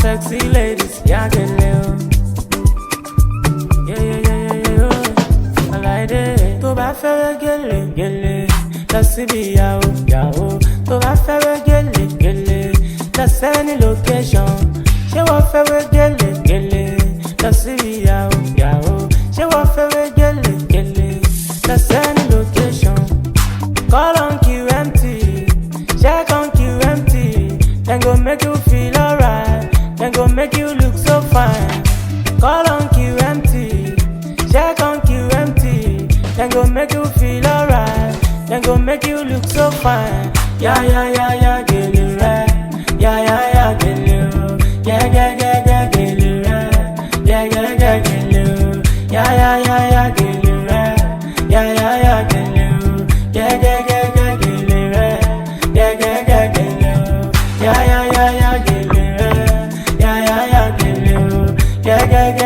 sexy ladies, yeah, get little. Yeah, oh. I like it. To bá fẹ́rẹ́ gẹ́lẹ́, lọ síbi ìyàwó. To bá fẹ́rẹ́ gẹ́lẹ́, lọ sẹ́ni location. Ṣé wọ́n fẹ́rẹ́ gẹ́lẹ́, lọ síbi ìyàwó. Ṣé wọ́n fẹ́rẹ́ gẹ́lẹ́, lọ sẹ́ni location. Call on QMT, check on QMT. Then go make you feel alright, then go make you look so fine. Call on QMT, check on QMT. Then go make you feel alright, then go make you look so fine. Yeah, get it right. Yeah, get it right. Yeah, get it right. Yeah, get it right. Yeah, get it right. Yeah, get it right. Yeah, get it right. Yeah, get it right. Yeah, get it right. Yeah, get it right. Yeah, get it right. Yeah, get it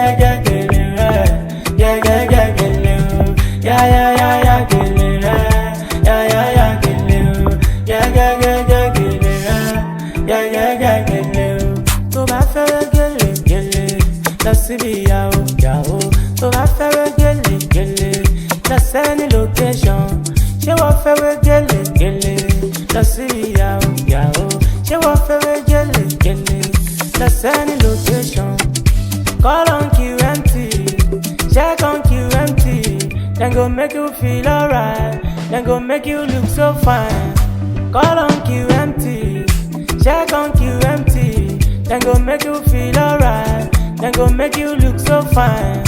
right. Yeah, get it right. Yeah, get it right. Yeah, get it right. Yeah, get it right. To bá fẹ́rẹ́ gẹ́lẹ́, lọ síbi ìyàwó. To bá fẹ́rẹ́ gẹ́lẹ́, lọ sẹ́ni location. Ṣé wọ́n fẹ́rẹ́ gẹ́lẹ́, lọ síbi ìyàwó. Ṣé wọ́n fẹ́rẹ́ gẹ́lẹ́, lọ sẹ́ni location. Call on QMT, check on QMT. Then go make you feel alright, then go make you look so fine. Call on QMT, check on QMT. Then go make you feel alright, then go make you look so fine.